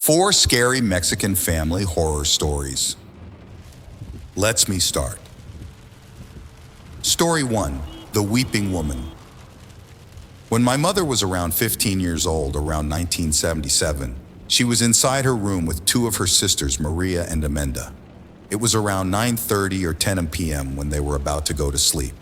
Four scary Mexican family horror stories. Let's me start. Story 1. The Weeping Woman. When my mother was around 15 years old, around 1977, she was inside her room with two of her sisters, Maria and Emenda. It was around 9:30 or 10 p.m. when they were about to go to sleep.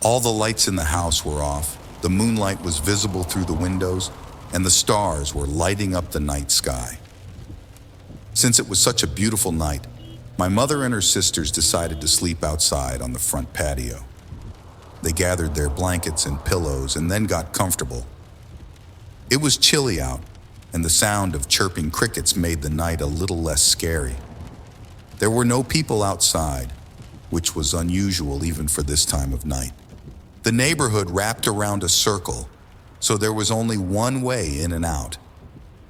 All the lights in the house were off, the moonlight was visible through the windows, and the stars were lighting up the night sky. Since it was such a beautiful night, my mother and her sisters decided to sleep outside on the front patio. They gathered their blankets and pillows and then got comfortable. It was chilly out, and the sound of chirping crickets made the night a little less scary. There were no people outside, which was unusual even for this time of night. The neighborhood wrapped around a circle, so there was only one way in and out.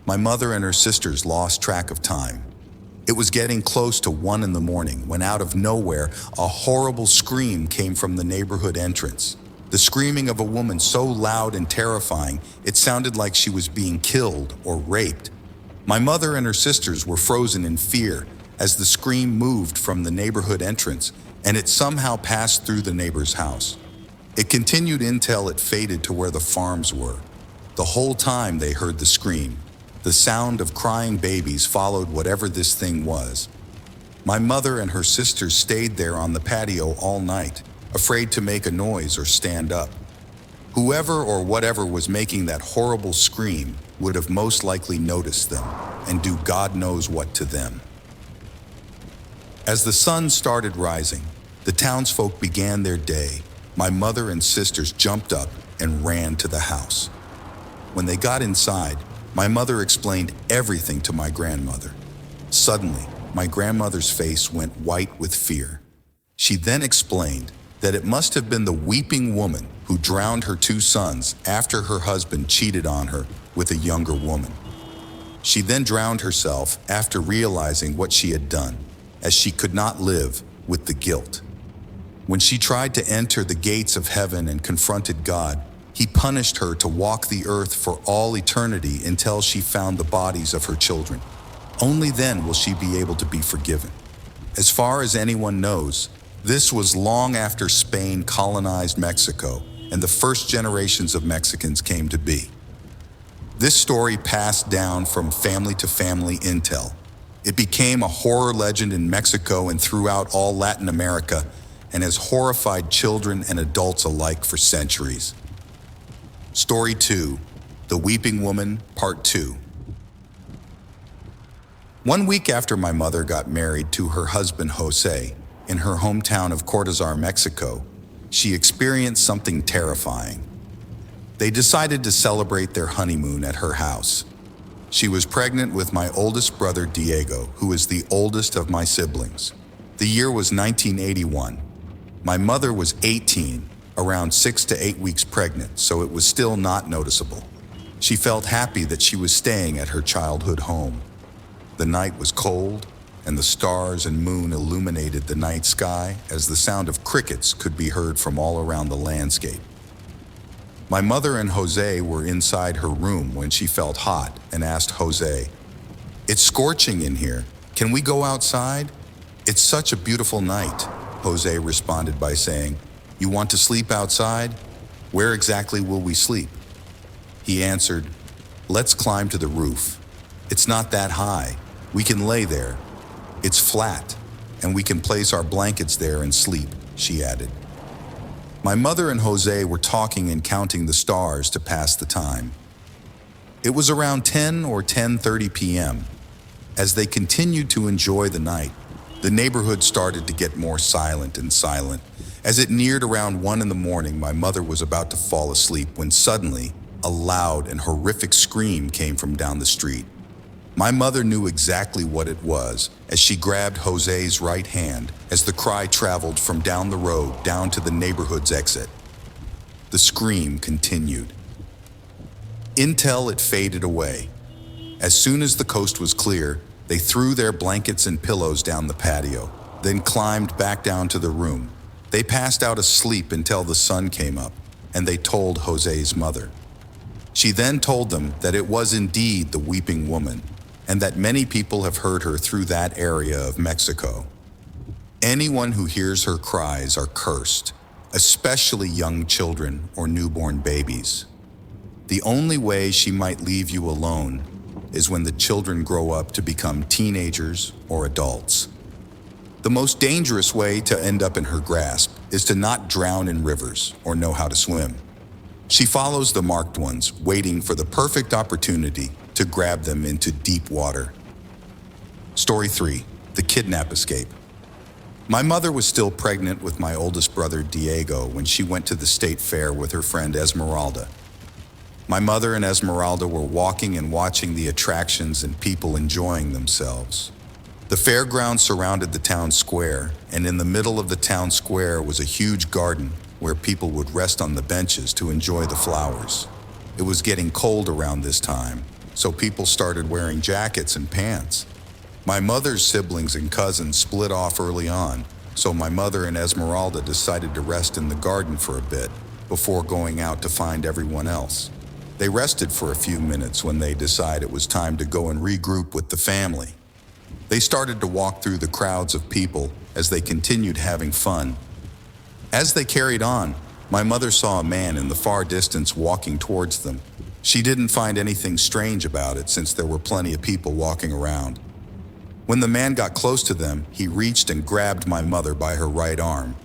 My mother and her sisters lost track of time. It was getting close to 1 a.m. when out of nowhere, a horrible scream came from the neighborhood entrance. The screaming of a woman so loud and terrifying, it sounded like she was being killed or raped. My mother and her sisters were frozen in fear as the scream moved from the neighborhood entrance, and it somehow passed through the neighbor's house. It continued until it faded to where the farms were. The whole time they heard the scream. The sound of crying babies followed whatever this thing was. My mother and her sisters stayed there on the patio all night, afraid to make a noise or stand up. Whoever or whatever was making that horrible scream would have most likely noticed them and do God knows what to them. As the sun started rising, the townsfolk began their day. My mother and sisters jumped up and ran to the house. When they got inside, my mother explained everything to my grandmother. Suddenly, my grandmother's face went white with fear. She then explained that it must have been the weeping woman who drowned her two sons after her husband cheated on her with a younger woman. She then drowned herself after realizing what she had done, as she could not live with the guilt. When she tried to enter the gates of heaven and confronted God, He punished her to walk the earth for all eternity until she found the bodies of her children. Only then will she be able to be forgiven. As far as anyone knows, this was long after Spain colonized Mexico and the first generations of Mexicans came to be. This story passed down from family to family intel. It became a horror legend in Mexico and throughout all Latin America and has horrified children and adults alike for centuries. Story 2. The Weeping Woman, Part 2. 1 week after my mother got married to her husband Jose in her hometown of Cortázar, Mexico, she experienced something terrifying. They decided to celebrate their honeymoon at her house. She was pregnant with my oldest brother Diego, who is the oldest of my siblings. The year was 1981. My mother was 18, around 6 to 8 weeks pregnant, so it was still not noticeable. She felt happy that she was staying at her childhood home. The night was cold, and the stars and moon illuminated the night sky as the sound of crickets could be heard from all around the landscape. My mother and Jose were inside her room when she felt hot and asked Jose, "It's scorching in here. Can we go outside? It's such a beautiful night." Jose responded by saying, "You want to sleep outside? Where exactly will we sleep?" He answered, "Let's climb to the roof. It's not that high. We can lay there. It's flat, and we can place our blankets there and sleep," she added. My mother and Jose were talking and counting the stars to pass the time. It was around 10 or 10:30 p.m. As they continued to enjoy the night, the neighborhood started to get more silent and silent. As it neared around 1 a.m, my mother was about to fall asleep when suddenly, a loud and horrific scream came from down the street. My mother knew exactly what it was as she grabbed Jose's right hand as the cry traveled from down the road down to the neighborhood's exit. The scream continued until it faded away. As soon as the coast was clear, they threw their blankets and pillows down the patio, then climbed back down to the room. They passed out asleep until the sun came up, and they told Jose's mother. She then told them that it was indeed the weeping woman. and that many people have heard her through that area of Mexico. Anyone who hears her cries are cursed, especially young children or newborn babies. The only way she might leave you alone is when the children grow up to become teenagers or adults. The most dangerous way to end up in her grasp is to not drown in rivers or know how to swim. She follows the marked ones, waiting for the perfect opportunity to grab them into deep water. Story 3. The Kidnap Escape. My mother was still pregnant with my oldest brother Diego when she went to the state fair with her friend Esmeralda. My mother and Esmeralda were walking and watching the attractions and people enjoying themselves. The fairground surrounded the town square, and in the middle of the town square was a huge garden where people would rest on the benches to enjoy the flowers. It was getting cold around this time, so people started wearing jackets and pants. My mother's siblings and cousins split off early on, so my mother and Esmeralda decided to rest in the garden for a bit before going out to find everyone else. They rested for a few minutes when they decided it was time to go and regroup with the family. They started to walk through the crowds of people as they continued having fun. As they carried on, my mother saw a man in the far distance walking towards them. She didn't find anything strange about it since there were plenty of people walking around. When the man got close to them, he reached and grabbed my mother by her right arm.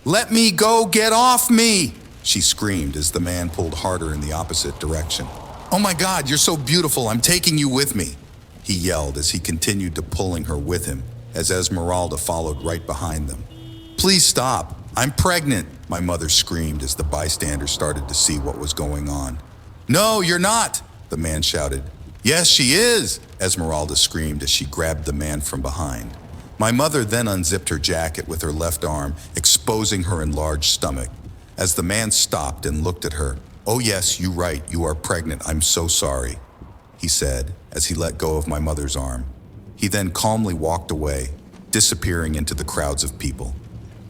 "Let me go, get off me!" she screamed as the man pulled harder in the opposite direction. "Oh my God, you're so beautiful, I'm taking you with me," he yelled as he continued to pulling her with him, as Esmeralda followed right behind them. "Please stop, I'm pregnant," my mother screamed as the bystanders started to see what was going on. "No, you're not," the man shouted. "Yes, she is," Esmeralda screamed as she grabbed the man from behind. My mother then unzipped her jacket with her left arm, exposing her enlarged stomach. As the man stopped and looked at her, "Oh yes, you're right, you are pregnant, I'm so sorry," he said as he let go of my mother's arm. He then calmly walked away, disappearing into the crowds of people.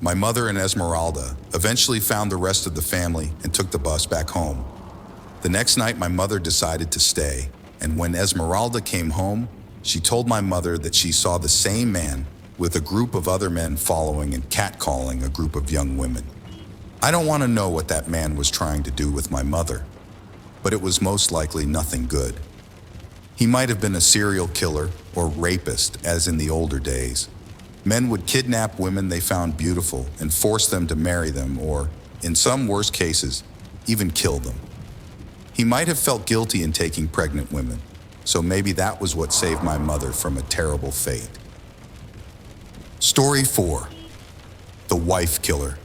My mother and Esmeralda eventually found the rest of the family and took the bus back home. The next night, my mother decided to stay, and when Esmeralda came home, she told my mother that she saw the same man with a group of other men following and catcalling a group of young women. I don't want to know what that man was trying to do with my mother, but it was most likely nothing good. He might have been a serial killer or rapist, as in the older days. Men would kidnap women they found beautiful and force them to marry them, or, in some worse cases, even kill them. He might have felt guilty in taking pregnant women, so maybe that was what saved my mother from a terrible fate. Story 4. The Wife Killer.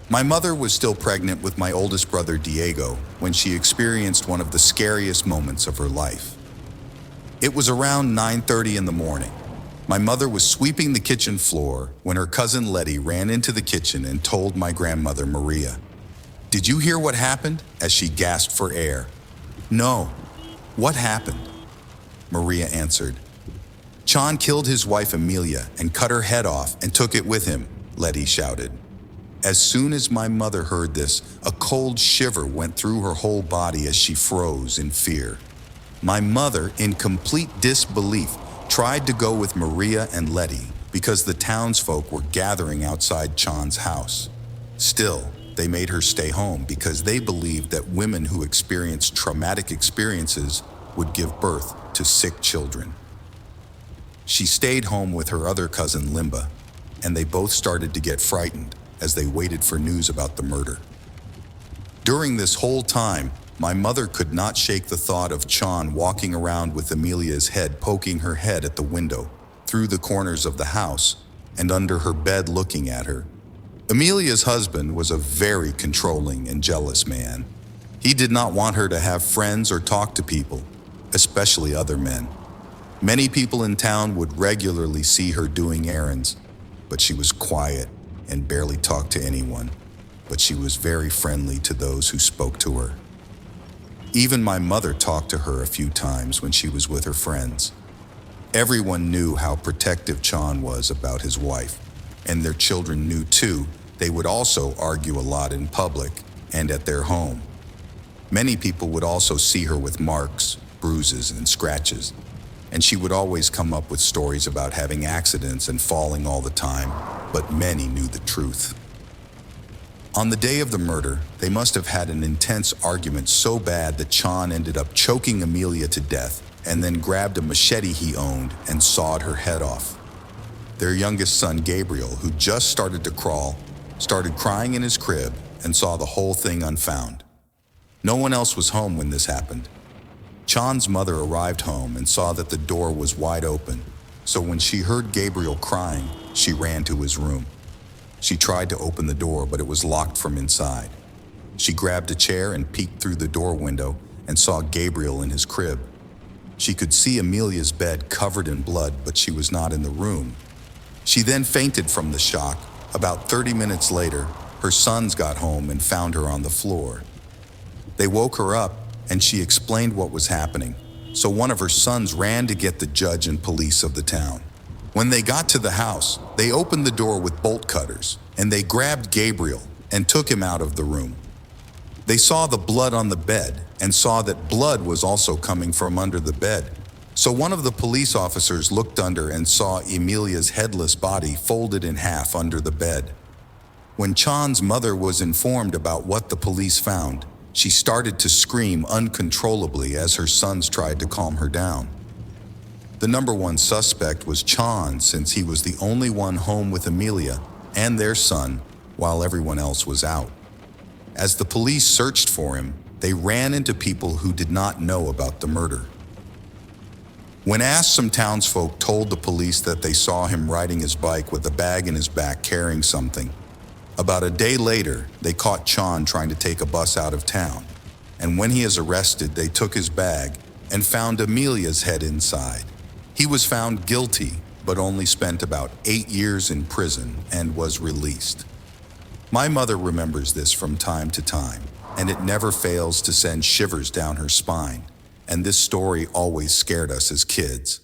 My mother was still pregnant with my oldest brother Diego when she experienced one of the scariest moments of her life. It was around 9:30 in the morning. My mother was sweeping the kitchen floor when her cousin Letty ran into the kitchen and told my grandmother Maria. "Did you hear what happened?" as she gasped for air. "No. What happened?" Maria answered. "Chan killed his wife Amelia and cut her head off and took it with him," Letty shouted. As soon as my mother heard this, a cold shiver went through her whole body as she froze in fear. My mother, in complete disbelief, tried to go with Maria and Letty because the townsfolk were gathering outside Chan's house. Still, they made her stay home because they believed that women who experienced traumatic experiences would give birth to sick children. She stayed home with her other cousin Limba, and they both started to get frightened as they waited for news about the murder. During this whole time, my mother could not shake the thought of Chan walking around with Amelia's head poking her head at the window, through the corners of the house, and under her bed looking at her. Amelia's husband was a very controlling and jealous man. He did not want her to have friends or talk to people, especially other men. Many people in town would regularly see her doing errands, but she was quiet and barely talked to anyone, but she was very friendly to those who spoke to her. Even my mother talked to her a few times when she was with her friends. Everyone knew how protective Chan was about his wife, and their children knew too. They would also argue a lot in public and at their home. Many people would also see her with Marks, bruises and scratches, and she would always come up with stories about having accidents and falling all the time, but many knew the truth. On the day of the murder, they must have had an intense argument so bad that Chon ended up choking Amelia to death and then grabbed a machete he owned and sawed her head off. Their youngest son, Gabriel, who just started to crawl, started crying in his crib and saw the whole thing unfound. No one else was home when this happened. Chon's mother arrived home and saw that the door was wide open, so when she heard Gabriel crying, she ran to his room. She tried to open the door, but it was locked from inside. She grabbed a chair and peeked through the door window and saw Gabriel in his crib. She could see Amelia's bed covered in blood, but she was not in the room. She then fainted from the shock. About 30 minutes later, her sons got home and found her on the floor. They woke her up, and she explained what was happening, so one of her sons ran to get the judge and police of the town. When they got to the house, they opened the door with bolt cutters, and they grabbed Gabriel and took him out of the room. They saw the blood on the bed and saw that blood was also coming from under the bed. So one of the police officers looked under and saw Amelia's headless body folded in half under the bed. When Chon's mother was informed about what the police found, she started to scream uncontrollably as her sons tried to calm her down. The number one suspect was Chon, since he was the only one home with Amelia and their son while everyone else was out. As the police searched for him, they ran into people who did not know about the murder. When asked, some townsfolk told the police that they saw him riding his bike with a bag in his back carrying something. About a day later, they caught Chon trying to take a bus out of town, and when he is arrested, they took his bag and found Amelia's head inside. He was found guilty, but only spent about 8 years in prison and was released. My mother remembers this from time to time, and it never fails to send shivers down her spine, and this story always scared us as kids.